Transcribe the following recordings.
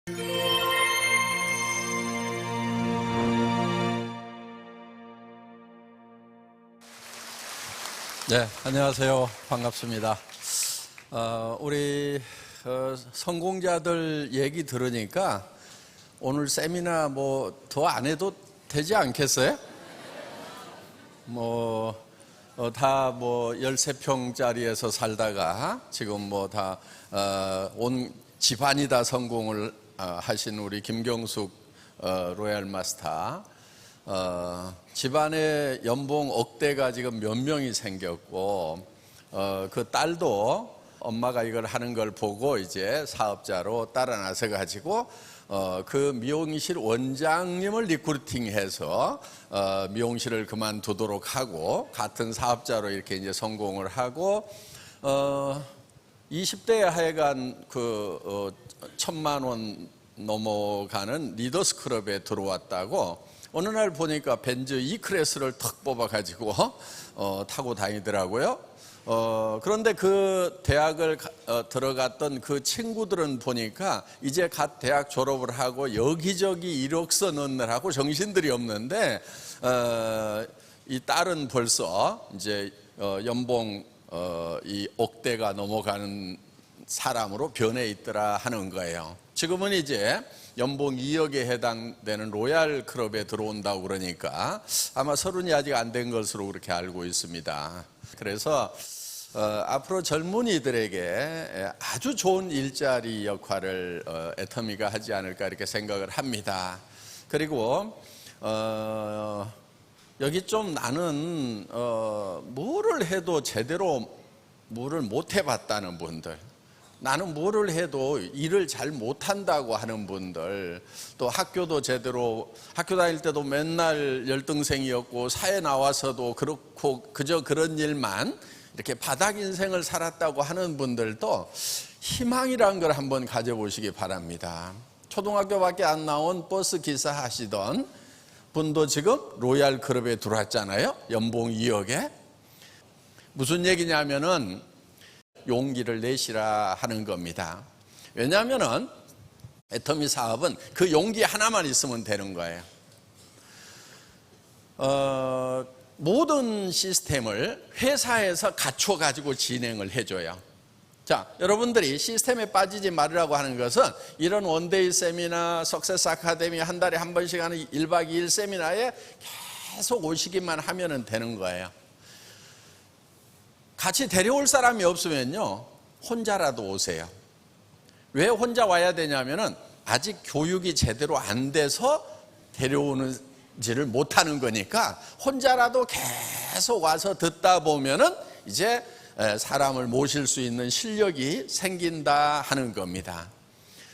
네, 안녕하세요. 반갑습니다. 우리 성공자들 얘기 들으니까 오늘 세미나 뭐 더 안 해도 되지 않겠어요? 다 13평짜리에서 살다가 지금 다 온 집안이 다 성공을 하신 우리 김경숙 로얄 마스터, 집안에 연봉 억대가 지금 몇 명이 생겼고, 그 딸도 엄마가 이걸 하는 걸 보고 이제 사업자로 따라 나서 가지고 그 미용실 원장님을 리크루팅해서 미용실을 그만두도록 하고 같은 사업자로 이렇게 이제 성공을 하고, 20대에 하여간 1,000만 원 넘어가는 리더스 클럽에 들어왔다고 어느 날 보니까 벤츠 E클래스를 턱 뽑아가지고 타고 다니더라고요. 그런데 그 대학을 들어갔던 그 친구들은 보니까 이제 갓 대학 졸업을 하고 여기저기 이력서 넣느라고 정신들이 없는데, 이 딸은 벌써 이제 연봉 이 억대가 넘어가는 사람으로 변해 있더라 하는 거예요. 지금은 이제 연봉 2억에 해당되는 로얄 클럽에 들어온다고 그러니까 아마 30이 아직 안 된 것으로 그렇게 알고 있습니다. 그래서 앞으로 젊은이들에게 아주 좋은 일자리 역할을 애터미가 하지 않을까 이렇게 생각을 합니다. 그리고 여기 좀 나는 뭐를 해도 제대로 뭐를 못 해봤다는 분들, 나는 뭐를 해도 일을 잘 못한다고 하는 분들, 또 학교도 제대로, 학교 다닐 때도 맨날 열등생이었고 사회 나와서도 그렇고 그저 그런 일만 이렇게 바닥 인생을 살았다고 하는 분들도 희망이라는 걸 한번 가져보시기 바랍니다. 초등학교밖에 안 나온 버스 기사 하시던 분도 지금 로얄 클럽에 들어왔잖아요. 연봉 2억에. 무슨 얘기냐면은 용기를 내시라 하는 겁니다. 왜냐하면은 애터미 사업은 그 용기 하나만 있으면 되는 거예요. 모든 시스템을 회사에서 갖춰 가지고 진행을 해줘요. 자, 여러분들이 시스템에 빠지지 말으라고 하는 것은 이런 원데이 세미나, 석세스 아카데미 한 달에 한 번씩 하는 1박 2일 세미나에 계속 오시기만 하면 되는 거예요. 같이 데려올 사람이 없으면요, 혼자라도 오세요. 왜 혼자 와야 되냐면은 아직 교육이 제대로 안 돼서 데려오는지를 못하는 거니까 혼자라도 계속 와서 듣다 보면은 이제 사람을 모실 수 있는 실력이 생긴다 하는 겁니다.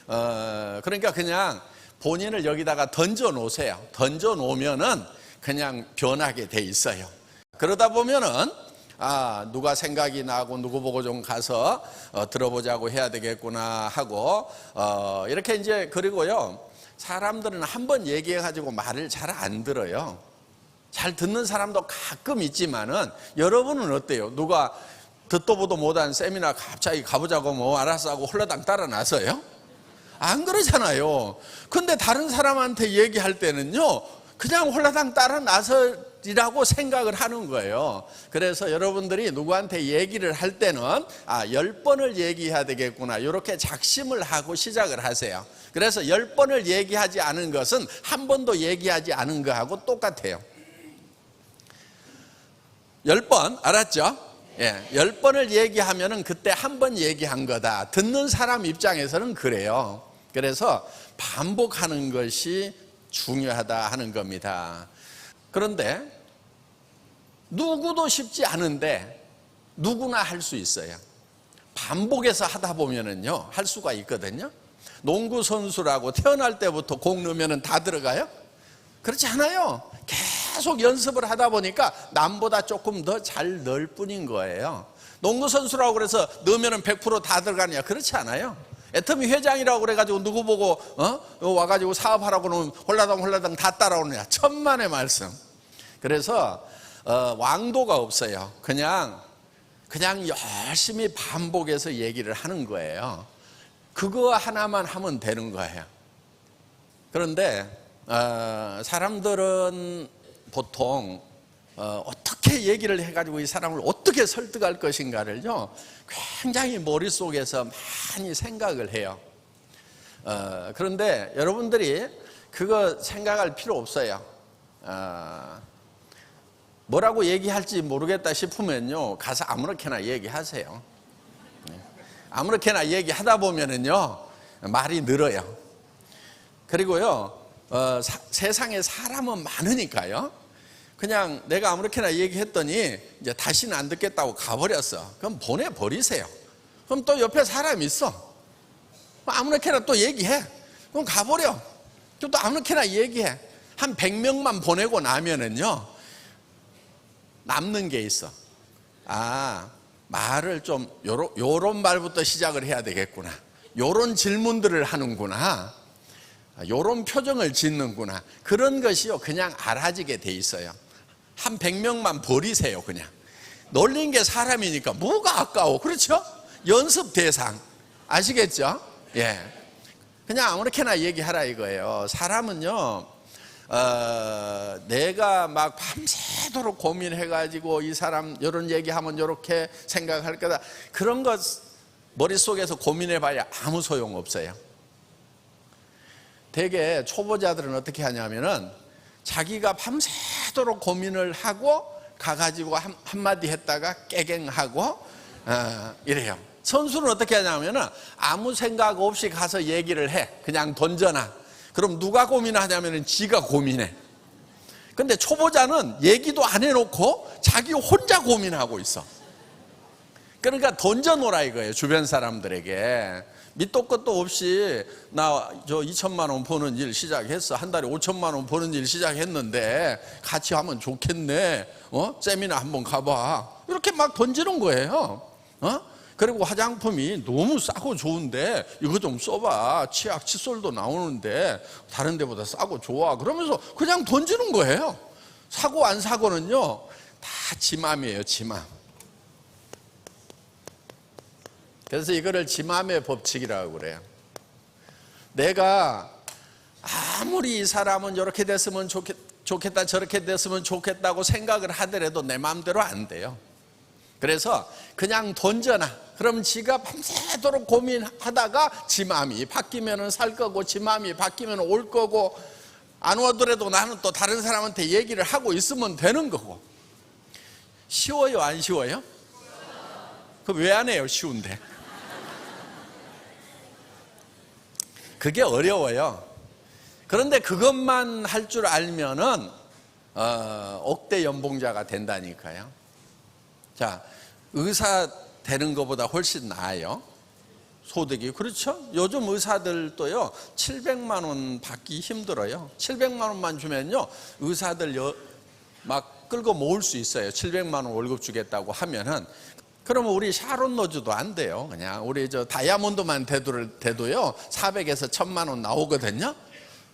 그러니까 그냥 본인을 여기다가 던져 놓으세요. 던져 놓으면은 그냥 변하게 돼 있어요. 그러다 보면은 누가 생각이 나고 누구 보고 좀 가서 들어보자고 해야 되겠구나 하고, 이렇게 이제, 그리고요, 사람들은 한번 얘기해가지고 말을 잘 안 들어요. 잘 듣는 사람도 가끔 있지만은, 여러분은 어때요? 누가 듣도 보도 못한 세미나 갑자기 가보자고 뭐 알았어 하고 홀라당 따라 나서요? 안 그러잖아요. 근데 다른 사람한테 얘기할 때는요, 그냥 홀라당 따라 나서리라고 생각을 하는 거예요. 그래서 여러분들이 누구한테 얘기를 할 때는 10번을 얘기해야 되겠구나, 이렇게 작심을 하고 시작을 하세요. 그래서 10번을 얘기하지 않은 것은 한 번도 얘기하지 않은 거하고 똑같아요. 10번 알았죠? 예, 10번을 얘기하면은 그때 한 번 얘기한 거다. 듣는 사람 입장에서는 그래요. 그래서 반복하는 것이 중요하다 하는 겁니다. 그런데 누구도 쉽지 않은데 누구나 할 수 있어요. 반복해서 하다 보면은요, 할 수가 있거든요. 농구 선수라고 태어날 때부터 공 넣으면은 다 들어가요? 그렇지 않아요. 계속 연습을 하다 보니까 남보다 조금 더 잘 넣을 뿐인 거예요. 농구 선수라고 그래서 넣으면은 100% 다 들어가냐? 그렇지 않아요. 애터미 회장이라고 그래가지고 누구 보고 와가지고 사업하라고 하면 홀라당 다 따라오느냐? 천만의 말씀. 그래서 왕도가 없어요. 그냥 열심히 반복해서 얘기를 하는 거예요. 그거 하나만 하면 되는 거예요. 그런데 사람들은 보통 어떻게 얘기를 해가지고 이 사람을 어떻게 설득할 것인가를요 굉장히 머릿속에서 많이 생각을 해요. 그런데 여러분들이 그거 생각할 필요 없어요. 뭐라고 얘기할지 모르겠다 싶으면요 가서 아무렇게나 얘기하세요. 아무렇게나 얘기하다 보면은요 말이 늘어요. 그리고요 세상에 사람은 많으니까요 그냥 내가 아무렇게나 얘기했더니 이제 다시는 안 듣겠다고 가버렸어. 그럼 보내버리세요. 그럼 또 옆에 사람이 있어. 아무렇게나 또 얘기해. 그럼 가버려. 또 아무렇게나 얘기해. 한 100명만 보내고 나면은요 남는 게 있어. 말을 좀 요런 말부터 시작을 해야 되겠구나. 요런 질문들을 하는구나. 요런 표정을 짓는구나. 그런 것이요 그냥 알아지게 돼 있어요. 한 100명만 버리세요. 그냥 놀린 게 사람이니까 뭐가 아까워. 그렇죠? 연습 대상 아시겠죠? 예, 그냥 아무렇게나 얘기하라 이거예요. 사람은요 내가 막 밤새도록 고민해가지고 이 사람 이런 얘기하면 이렇게 생각할 거다 그런 것 머릿속에서 고민해봐야 아무 소용없어요. 되게 초보자들은 어떻게 하냐면은 자기가 밤새도록 고민을 하고 가가지고 한마디 했다가 깨갱하고 이래요. 선수는 어떻게 하냐면은 아무 생각 없이 가서 얘기를 해. 그냥 던져놔. 그럼 누가 고민하냐면은 지가 고민해. 근데 초보자는 얘기도 안 해놓고 자기 혼자 고민하고 있어. 그러니까 던져놓으라 이거예요. 주변 사람들에게. 밑도 끝도 없이 나 저 2천만 원 버는 일 시작했어. 한 달에 5천만 원 버는 일 시작했는데 같이 하면 좋겠네. 세미나 한번 가봐. 이렇게 막 던지는 거예요. 그리고 화장품이 너무 싸고 좋은데 이거 좀 써봐. 치약 칫솔도 나오는데 다른 데보다 싸고 좋아. 그러면서 그냥 던지는 거예요. 사고 안 사고는요 다 지 맘이에요. 지 맘. 그래서 이거를 지맘의 법칙이라고 그래요. 내가 아무리 이 사람은 이렇게 됐으면 좋겠다 저렇게 됐으면 좋겠다고 생각을 하더라도 내 마음대로 안 돼요. 그래서 그냥 던져놔. 그럼 지가 밤새도록 고민하다가 지 마음이 바뀌면 살 거고 지 마음이 바뀌면 올 거고 안 오더라도 나는 또 다른 사람한테 얘기를 하고 있으면 되는 거고. 쉬워요 안 쉬워요? 그럼 왜 안 해요? 쉬운데. 그게 어려워요. 그런데 그것만 할 줄 알면은 억대 연봉자가 된다니까요. 자, 의사 되는 것보다 훨씬 나아요. 소득이. 그렇죠? 요즘 의사들도요 700만 원 받기 힘들어요. 700만 원만 주면요 의사들 막 끌고 모을 수 있어요. 700만 원 월급 주겠다고 하면은. 그러면 우리 샤론 로즈도 안 돼요. 그냥 우리 저 다이아몬드만 돼도요 400에서 1000만 원 나오거든요.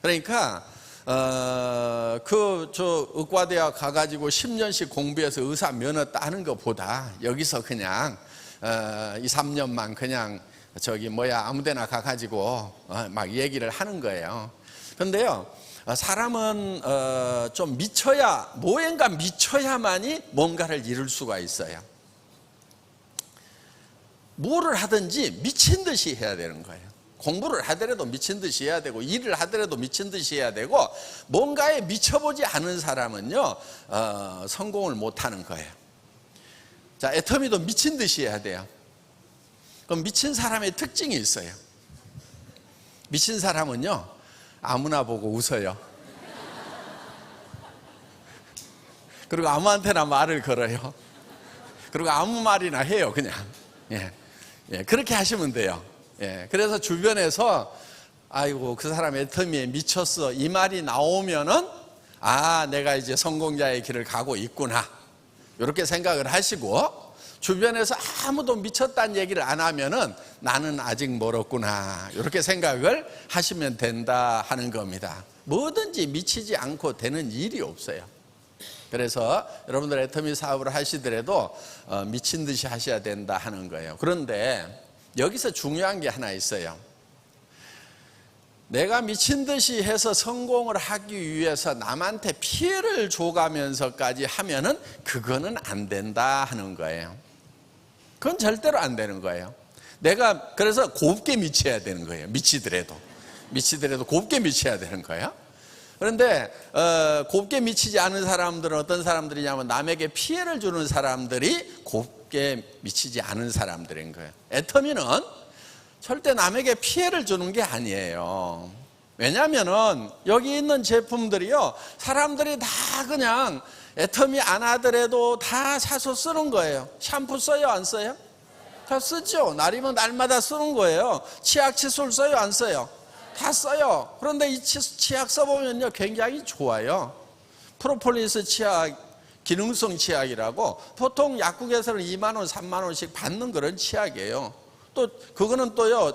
그러니까 저 의과대학 가가지고 10년씩 공부해서 의사 면허 따는 것보다 여기서 그냥 2, 3년만 그냥 아무데나 가가지고 막 얘기를 하는 거예요. 그런데요 사람은 좀 뭐인가 미쳐야만이 뭔가를 이룰 수가 있어요. 뭐를 하든지 미친 듯이 해야 되는 거예요. 공부를 하더라도 미친 듯이 해야 되고 일을 하더라도 미친 듯이 해야 되고 뭔가에 미쳐보지 않은 사람은요 성공을 못하는 거예요. 자, 애터미도 미친 듯이 해야 돼요. 그럼 미친 사람의 특징이 있어요. 미친 사람은요 아무나 보고 웃어요. 그리고 아무한테나 말을 걸어요. 그리고 아무 말이나 해요. 그냥 그렇게 하시면 돼요. 그래서 주변에서 아이고 그 사람 애터미에 미쳤어 이 말이 나오면은 내가 이제 성공자의 길을 가고 있구나 이렇게 생각을 하시고, 주변에서 아무도 미쳤다는 얘기를 안 하면은 나는 아직 멀었구나 이렇게 생각을 하시면 된다 하는 겁니다. 뭐든지 미치지 않고 되는 일이 없어요. 그래서 여러분들 애터미 사업을 하시더라도 미친 듯이 하셔야 된다 하는 거예요. 그런데 여기서 중요한 게 하나 있어요. 내가 미친 듯이 해서 성공을 하기 위해서 남한테 피해를 줘가면서까지 하면은 그거는 안 된다 하는 거예요. 그건 절대로 안 되는 거예요. 내가 그래서 곱게 미쳐야 되는 거예요. 미치더라도 곱게 미쳐야 되는 거예요. 그런데 곱게 미치지 않은 사람들은 어떤 사람들이냐면 남에게 피해를 주는 사람들이 곱게 미치지 않은 사람들인 거예요. 애터미는 절대 남에게 피해를 주는 게 아니에요. 왜냐하면은 여기 있는 제품들이요, 사람들이 다 그냥 애터미 안 하더라도 다 사서 쓰는 거예요. 샴푸 써요, 안 써요? 다 쓰죠. 날이면 날마다 쓰는 거예요. 치약 칫솔 써요, 안 써요? 다 써요. 그런데 이 치약 써보면요, 굉장히 좋아요. 프로폴리스 치약, 기능성 치약이라고 보통 약국에서는 2만 원, 3만 원씩 받는 그런 치약이에요. 또 그거는 또요,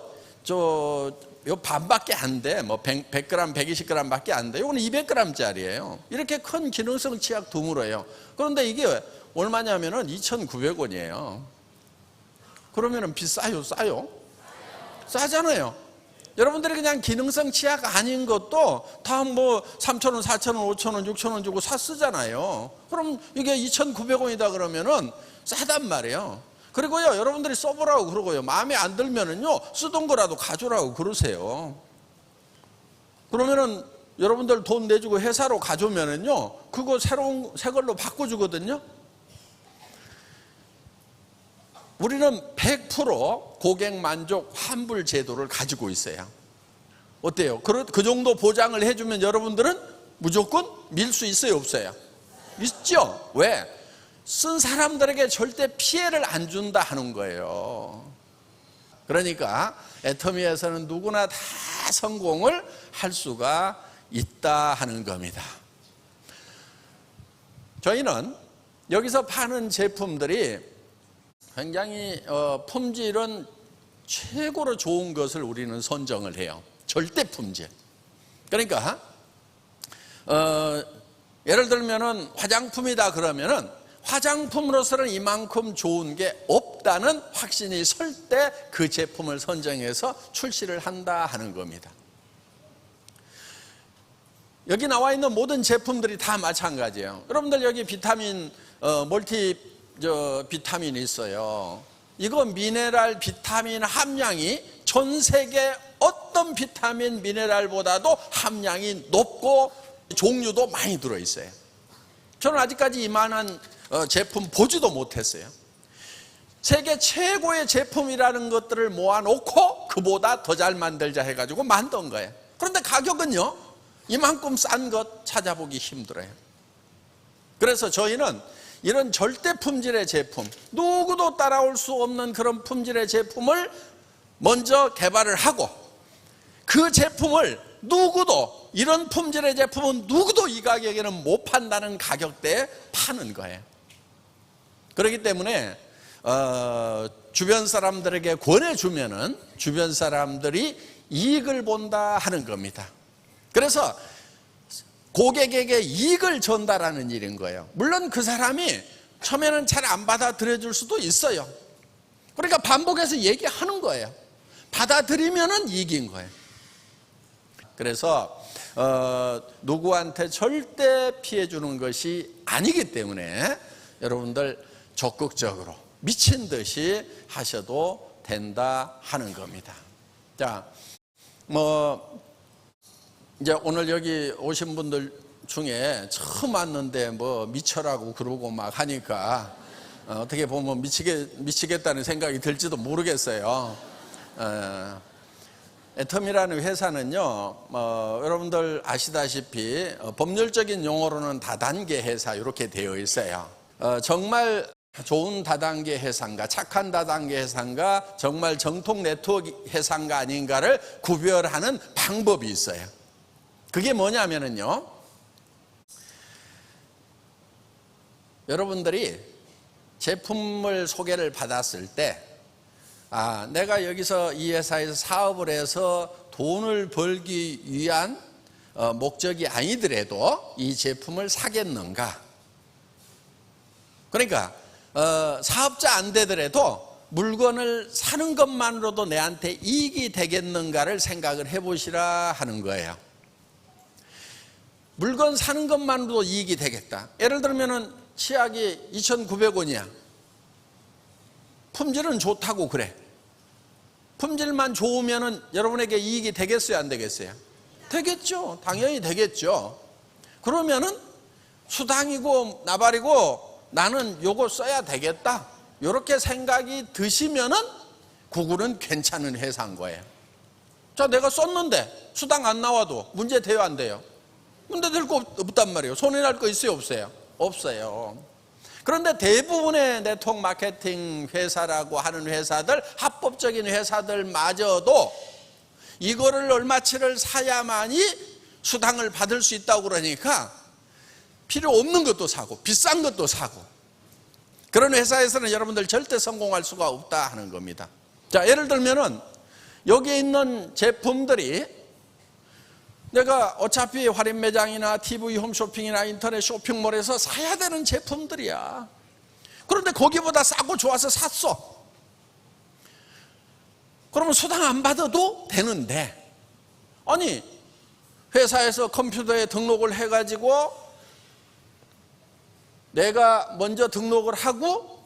요 반밖에 안 돼. 뭐 100g, 120g 밖에 안 돼. 이거는 200g짜리예요. 이렇게 큰 기능성 치약 드물어요. 그런데 이게 얼마냐면은 2,900원이에요. 그러면은 비싸요, 싸요? 싸잖아요. 여러분들이 그냥 기능성 치약 아닌 것도 다 뭐 3,000원, 4,000원, 5,000원, 6,000원 주고 사 쓰잖아요. 그럼 이게 2,900원이다 그러면은 싸단 말이에요. 그리고요, 여러분들이 써보라고 그러고요, 마음에 안 들면은요, 쓰던 거라도 가져오라고 그러세요. 그러면은 여러분들 돈 내주고 회사로 가져오면은요, 그거 새 걸로 바꿔주거든요. 우리는 100% 고객 만족 환불 제도를 가지고 있어요. 어때요? 그 정도 보장을 해주면 여러분들은 무조건 밀 수 있어요, 없어요? 있죠? 왜? 쓴 사람들에게 절대 피해를 안 준다 하는 거예요. 그러니까 애터미에서는 누구나 다 성공을 할 수가 있다 하는 겁니다. 저희는 여기서 파는 제품들이 굉장히 품질은 최고로 좋은 것을 우리는 선정을 해요. 절대 품질. 그러니까 예를 들면은 화장품이다 그러면은 화장품으로서는 이만큼 좋은 게 없다는 확신이 설 때 그 제품을 선정해서 출시를 한다 하는 겁니다. 여기 나와 있는 모든 제품들이 다 마찬가지예요. 여러분들 여기 비타민 비타민이 있어요. 이거 미네랄 비타민 함량이 전 세계 어떤 비타민 미네랄보다도 함량이 높고 종류도 많이 들어있어요. 저는 아직까지 이만한 제품 보지도 못했어요. 세계 최고의 제품이라는 것들을 모아놓고 그보다 더 잘 만들자 해가지고 만든 거예요. 그런데 가격은요, 이만큼 싼 것 찾아보기 힘들어요. 그래서 저희는 이런 절대 품질의 제품, 누구도 따라올 수 없는 그런 품질의 제품을 먼저 개발을 하고, 그 제품을 누구도, 이런 품질의 제품은 누구도 이 가격에는 못 판다는 가격대에 파는 거예요. 그렇기 때문에 주변 사람들에게 권해주면은 주변 사람들이 이익을 본다 하는 겁니다. 그래서 고객에게 이익을 전달하는 일인 거예요. 물론 그 사람이 처음에는 잘 안 받아들여줄 수도 있어요. 그러니까 반복해서 얘기하는 거예요. 받아들이면은 이익인 거예요. 그래서 누구한테 절대 피해 주는 것이 아니기 때문에 여러분들 적극적으로 미친 듯이 하셔도 된다 하는 겁니다. 자, 이제 오늘 여기 오신 분들 중에 처음 왔는데 미쳐라고 그러고 막 하니까 어떻게 보면 미치겠다는 생각이 들지도 모르겠어요. 애텀이라는 회사는요, 여러분들 아시다시피 법률적인 용어로는 다단계 회사 이렇게 되어 있어요. 정말 좋은 다단계 회사인가, 착한 다단계 회사인가, 정말 정통 네트워크 회사인가 아닌가를 구별하는 방법이 있어요. 그게 뭐냐면요, 여러분들이 제품을 소개를 받았을 때, 내가 여기서 이 회사에서 사업을 해서 돈을 벌기 위한 목적이 아니더라도 이 제품을 사겠는가? 그러니까 사업자 안 되더라도 물건을 사는 것만으로도 내한테 이익이 되겠는가를 생각을 해보시라 하는 거예요. 물건 사는 것만으로도 이익이 되겠다. 예를 들면 치약이 2,900원이야. 품질은 좋다고 그래. 품질만 좋으면 여러분에게 이익이 되겠어요, 안 되겠어요? 되겠죠. 당연히 되겠죠. 그러면은 수당이고 나발이고 나는 요거 써야 되겠다, 이렇게 생각이 드시면은 구글은 괜찮은 회사인 거예요. 자, 내가 썼는데 수당 안 나와도 문제 돼요, 안 돼요? 문제 될 거 없단 말이에요. 손해 날 거 있어요, 없어요? 없어요. 그런데 대부분의 네트워크 마케팅 회사라고 하는 회사들, 합법적인 회사들마저도 이거를 얼마치를 사야만이 수당을 받을 수 있다고 그러니까 필요 없는 것도 사고 비싼 것도 사고, 그런 회사에서는 여러분들 절대 성공할 수가 없다 하는 겁니다. 자, 예를 들면은 여기 있는 제품들이 내가 어차피 할인 매장이나 TV 홈쇼핑이나 인터넷 쇼핑몰에서 사야 되는 제품들이야. 그런데 거기보다 싸고 좋아서 샀어. 그러면 수당 안 받아도 되는데, 아니 회사에서 컴퓨터에 등록을 해가지고 내가 먼저 등록을 하고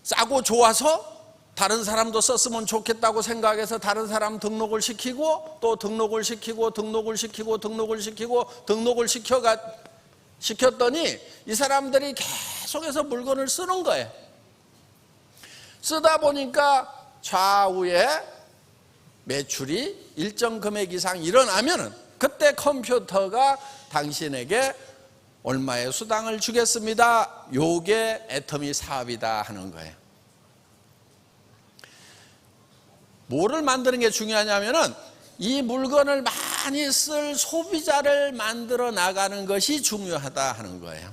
싸고 좋아서 다른 사람도 썼으면 좋겠다고 생각해서 다른 사람 등록을 시키고 또 등록을 시키고 시켰더니 이 사람들이 계속해서 물건을 쓰는 거예요. 쓰다 보니까 좌우에 매출이 일정 금액 이상 일어나면은 그때 컴퓨터가 당신에게 얼마의 수당을 주겠습니다, 요게 애터미 사업이다 하는 거예요. 뭐를 만드는 게 중요하냐면은 이 물건을 많이 쓸 소비자를 만들어 나가는 것이 중요하다 하는 거예요.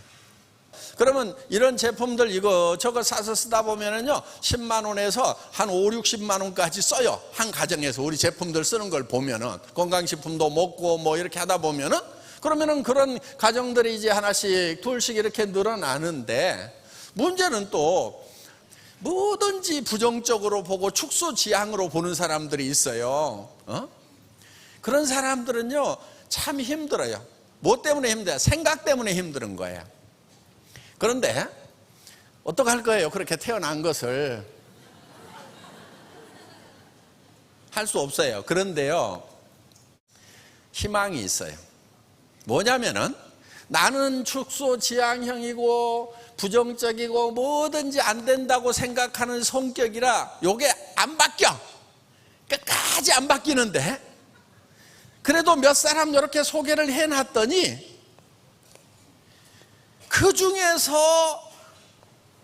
그러면 이런 제품들 이거 사서 쓰다 보면은요 10만 원에서 한 5, 60만 원까지 써요. 한 가정에서 우리 제품들 쓰는 걸 보면은 건강식품도 먹고 뭐 이렇게 하다 보면은, 그러면은 그런 가정들이 이제 하나씩 둘씩 이렇게 늘어나는데, 문제는 또 뭐든지 부정적으로 보고 축소지향으로 보는 사람들이 있어요. 그런 사람들은요 참 힘들어요. 뭐 때문에 힘들어요? 생각 때문에 힘든 거예요. 그런데 어떡할 거예요? 그렇게 태어난 것을 할 수 없어요. 그런데요 희망이 있어요. 뭐냐면은 나는 축소지향형이고 부정적이고 뭐든지 안 된다고 생각하는 성격이라 요게 안 바뀌어. 끝까지 안 바뀌는데, 그래도 몇 사람 이렇게 소개를 해놨더니 그 중에서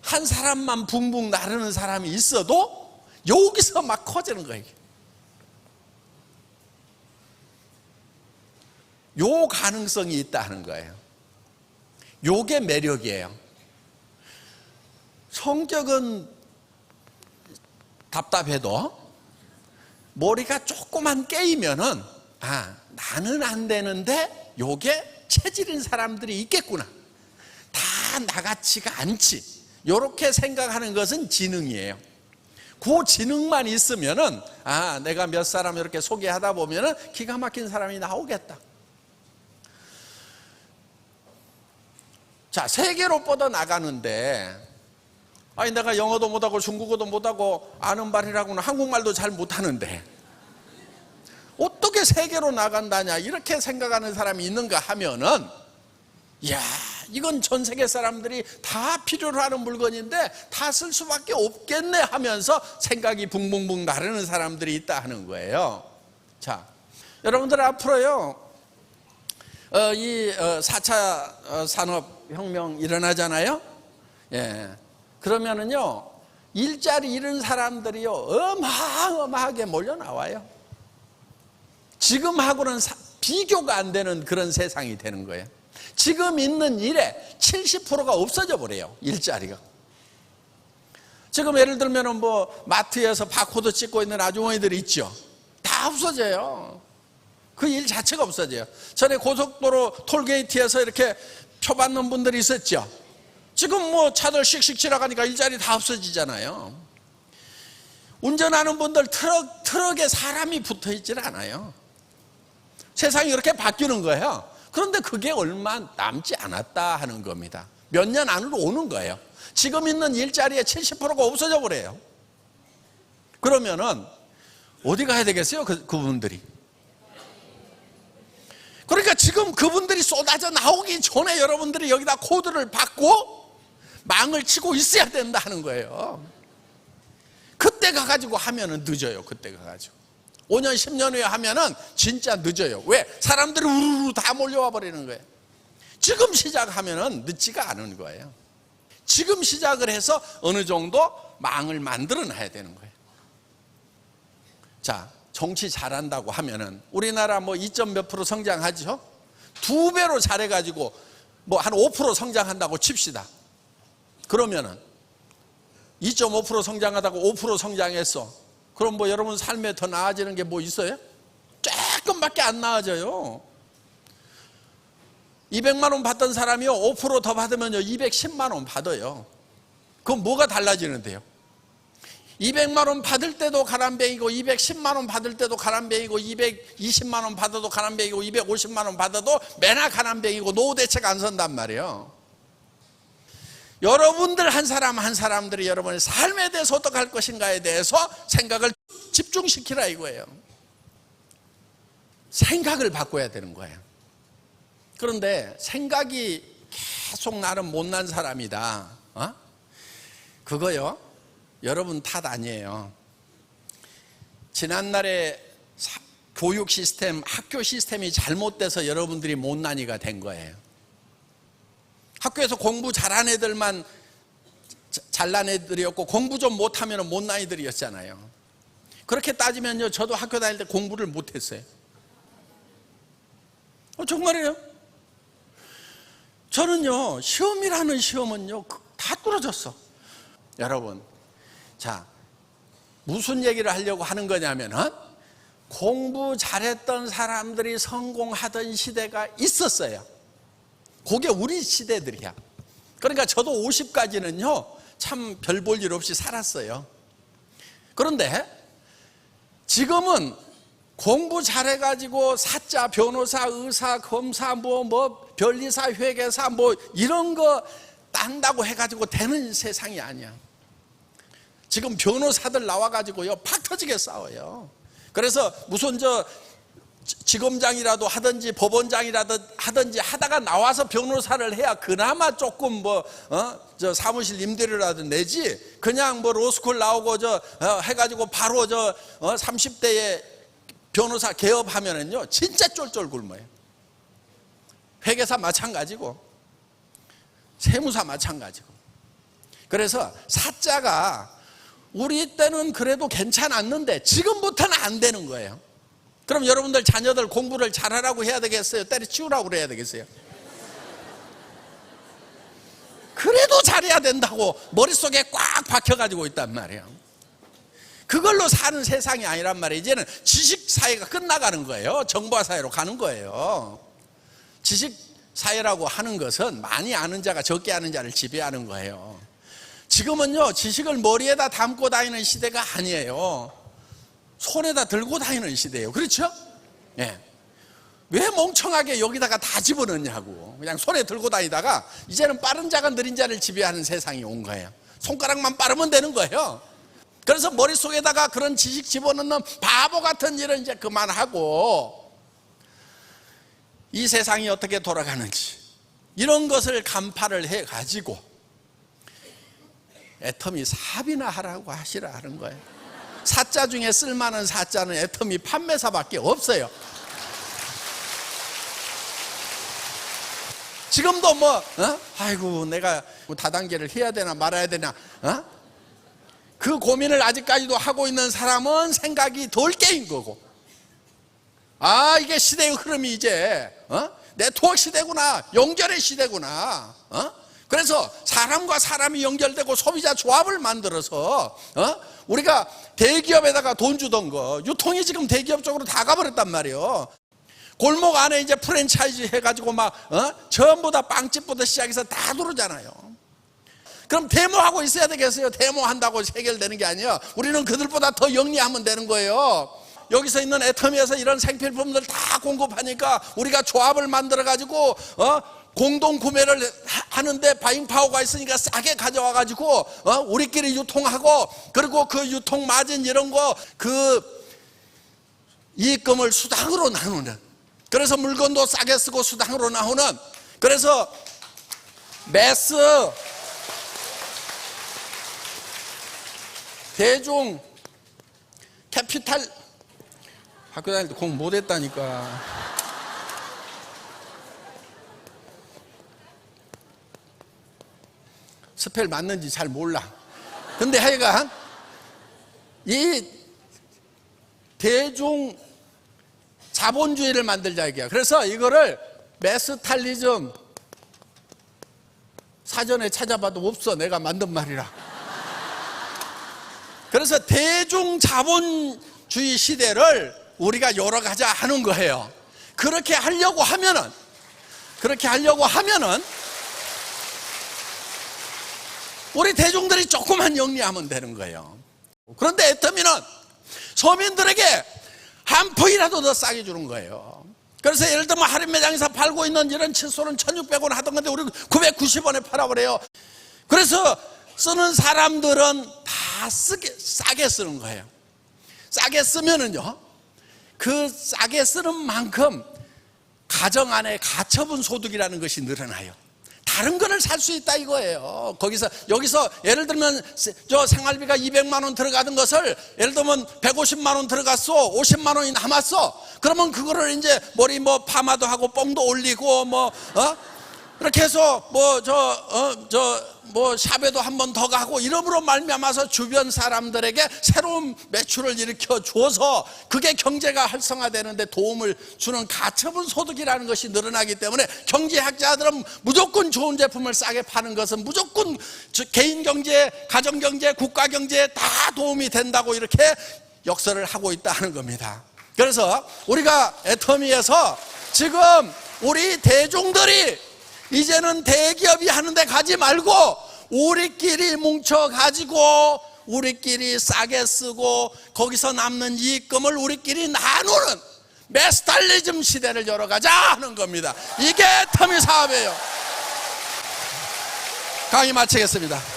한 사람만 붕붕 나르는 사람이 있어도 여기서 막 커지는 거예요. 요 가능성이 있다는 거예요. 요게 매력이에요. 성격은 답답해도 머리가 조금만 깨이면은 나는 안 되는데 요게 체질인 사람들이 있겠구나, 다 나같지가 않지, 요렇게 생각하는 것은 지능이에요. 그 지능만 있으면은 내가 몇 사람 이렇게 소개하다 보면은 기가 막힌 사람이 나오겠다. 자, 세계로 뻗어 나가는데 내가 영어도 못하고 중국어도 못하고 아는 말이라고는 한국말도 잘 못하는데 어떻게 세계로 나간다냐, 이렇게 생각하는 사람이 있는가 하면은, 이건 전 세계 사람들이 다 필요로 하는 물건인데 다 쓸 수밖에 없겠네 하면서 생각이 붕붕붕 나르는 사람들이 있다 하는 거예요. 자, 여러분들 앞으로요 이 4차 산업혁명 일어나잖아요. 그러면은요 일자리 잃은 사람들이요 어마어마하게 몰려 나와요. 지금하고는 비교가 안 되는 그런 세상이 되는 거예요. 지금 있는 일에 70%가 없어져 버려요, 일자리가. 지금 예를 들면 뭐 마트에서 바코드 찍고 있는 아주머니들이 있죠. 다 없어져요. 그 일 자체가 없어져요. 전에 고속도로 톨게이트에서 이렇게 표 받는 분들이 있었죠. 지금 뭐 차들 씩씩 지나가니까 일자리 다 없어지잖아요. 운전하는 분들 트럭에 사람이 붙어 있질 않아요. 세상이 이렇게 바뀌는 거예요. 그런데 그게 얼마 남지 않았다 하는 겁니다. 몇 년 안으로 오는 거예요. 지금 있는 일자리의 70%가 없어져 버려요. 그러면은 어디 가야 되겠어요? 그분들이. 그러니까 지금 그분들이 쏟아져 나오기 전에 여러분들이 여기다 코드를 받고 망을 치고 있어야 된다 하는 거예요. 그때 가가지고 하면은 늦어요. 그때 가가지고 5년 10년 후에 하면은 진짜 늦어요. 왜? 사람들이 우르르 다 몰려와 버리는 거예요. 지금 시작하면은 늦지가 않은 거예요. 지금 시작을 해서 어느 정도 망을 만들어 놔야 되는 거예요. 자, 정치 잘한다고 하면은 우리나라 뭐 2점 몇 프로 성장하죠? 2배로 잘해가지고 뭐 한 5% 성장한다고 칩시다. 그러면은 2.5% 성장하다가 5% 성장했어. 그럼 뭐 여러분 삶에 더 나아지는 게 뭐 있어요? 조금밖에 안 나아져요. 200만 원 받던 사람이요 5% 더 받으면요 210만 원 받아요. 그럼 뭐가 달라지는데요? 200만 원 받을 때도 가난뱅이고 210만 원 받을 때도 가난뱅이고 220만 원 받아도 가난뱅이고 250만 원 받아도 매나 가난뱅이고 노후 대책 안 선단 말이에요. 여러분들 한 사람 한 사람들이 여러분의 삶에 대해서 어떻게 할 것인가에 대해서 생각을 집중시키라 이거예요. 생각을 바꿔야 되는 거예요. 그런데 생각이 계속 나는 못난 사람이다. 그거요 여러분 탓 아니에요. 지난날에 교육 시스템, 학교 시스템이 잘못돼서 여러분들이 못난이가 된 거예요. 학교에서 공부 잘한 애들만 잘난 애들이었고 공부 좀 못하면 못난 애들이었잖아요. 그렇게 따지면요 저도 학교 다닐 때 공부를 못했어요. 정말이에요. 저는요 시험이라는 시험은요 다 뚫어졌어. 여러분, 자 무슨 얘기를 하려고 하는 거냐면은 공부 잘했던 사람들이 성공하던 시대가 있었어요. 그게 우리 시대들이야. 그러니까 저도 50까지는요 참 별 볼 일 없이 살았어요. 그런데 지금은 공부 잘해가지고 사자, 변호사, 의사, 검사, 뭐 변리사, 회계사 뭐 이런 거 딴다고 해가지고 되는 세상이 아니야. 지금 변호사들 나와가지고요 팍 터지게 싸워요. 그래서 무슨 지검장이라도 하든지 법원장이라도 하든지 하다가 나와서 변호사를 해야 그나마 조금 사무실 임대료라도 내지, 그냥 뭐 로스쿨 나오고 해가지고 바로 30대에 변호사 개업하면은요 진짜 쫄쫄 굶어요. 회계사 마찬가지고 세무사 마찬가지고. 그래서 사자가 우리 때는 그래도 괜찮았는데 지금부터는 안 되는 거예요. 그럼 여러분들 자녀들 공부를 잘하라고 해야 되겠어요? 때려치우라고 그래야 되겠어요? 그래도 잘해야 된다고 머릿속에 꽉 박혀가지고 있단 말이에요. 그걸로 사는 세상이 아니란 말이에요. 이제는 지식사회가 끝나가는 거예요. 정보화사회로 가는 거예요. 지식사회라고 하는 것은 많이 아는 자가 적게 아는 자를 지배하는 거예요. 지금은요 지식을 머리에다 담고 다니는 시대가 아니에요. 손에다 들고 다니는 시대예요. 그렇죠? 네. 왜 멍청하게 여기다가 다 집어넣냐고. 그냥 손에 들고 다니다가 이제는 빠른 자가 느린 자를 지배하는 세상이 온 거예요. 손가락만 빠르면 되는 거예요. 그래서 머릿속에다가 그런 지식 집어넣는 바보 같은 일은 이제 그만하고 이 세상이 어떻게 돌아가는지 이런 것을 간파를 해가지고 애터미 사업이나 하라고 하시라 하는 거예요. 사자 중에 쓸만한 사자는 애터미 판매사밖에 없어요. 지금도 아이고 내가 다단계를 해야 되나 말아야 되나 그 고민을 아직까지도 하고 있는 사람은 생각이 덜 깨인 거고, 이게 시대의 흐름이 이제 네트워크 시대구나, 연결의 시대구나. 그래서 사람과 사람이 연결되고 소비자 조합을 만들어서 우리가 대기업에다가 돈 주던 거 유통이 지금 대기업 쪽으로 다 가버렸단 말이에요. 골목 안에 이제 프랜차이즈 해가지고 전부 다 빵집부터 시작해서 다 들어오잖아요. 그럼 데모하고 있어야 되겠어요? 데모한다고 해결되는 게 아니에요. 우리는 그들보다 더 영리하면 되는 거예요. 여기서 있는 애터미에서 이런 생필품들 다 공급하니까 우리가 조합을 만들어 가지고 공동 구매를 하는데 바잉파워가 있으니까 싸게 가져와 가지고 우리끼리 유통하고, 그리고 그 유통 마진 이런 거 그 이익금을 수당으로 나누는, 그래서 물건도 싸게 쓰고 수당으로 나오는, 그래서 매스 대중 캐피탈, 학교 다닐 때 공부 못했다니까. 스펠 맞는지 잘 몰라. 근데 하여간 이 대중 자본주의를 만들자 이게야. 그래서 이거를 메스탈리즘 사전에 찾아봐도 없어. 내가 만든 말이라. 그래서 대중 자본주의 시대를 우리가 열어가자 하는 거예요. 그렇게 하려고 하면은 우리 대중들이 조금만 영리하면 되는 거예요. 그런데 애터미는 서민들에게 한 푼이라도 더 싸게 주는 거예요. 그래서 예를 들면 할인 매장에서 팔고 있는 이런 칫솔은 1,600원 하던 건데 우리 990원에 팔아버려요. 그래서 쓰는 사람들은 다 싸게 쓰는 거예요. 싸게 쓰면은요, 그 싸게 쓰는 만큼 가정 안에 가처분 소득이라는 것이 늘어나요. 다른 거를 살 수 있다 이거예요. 여기서 예를 들면 저 생활비가 200만 원 들어가던 것을 예를 들면 150만 원 들어갔어, 50만 원이 남았어. 그러면 그거를 이제 머리 파마도 하고 뽕도 올리고 이렇게 해서 샵에도 한 번 더 가고 이름으로 말미암아서 주변 사람들에게 새로운 매출을 일으켜 주어서 그게 경제가 활성화되는데 도움을 주는 가처분 소득이라는 것이 늘어나기 때문에 경제학자들은 무조건 좋은 제품을 싸게 파는 것은 무조건 개인 경제, 가정 경제, 국가 경제에 다 도움이 된다고 이렇게 역설을 하고 있다는 겁니다. 그래서 우리가 애터미에서 지금 우리 대중들이 이제는 대기업이 하는데 가지 말고 우리끼리 뭉쳐가지고 우리끼리 싸게 쓰고 거기서 남는 이익금을 우리끼리 나누는 메스탈리즘 시대를 열어가자 하는 겁니다. 이게 애터미 사업이에요. 강의 마치겠습니다.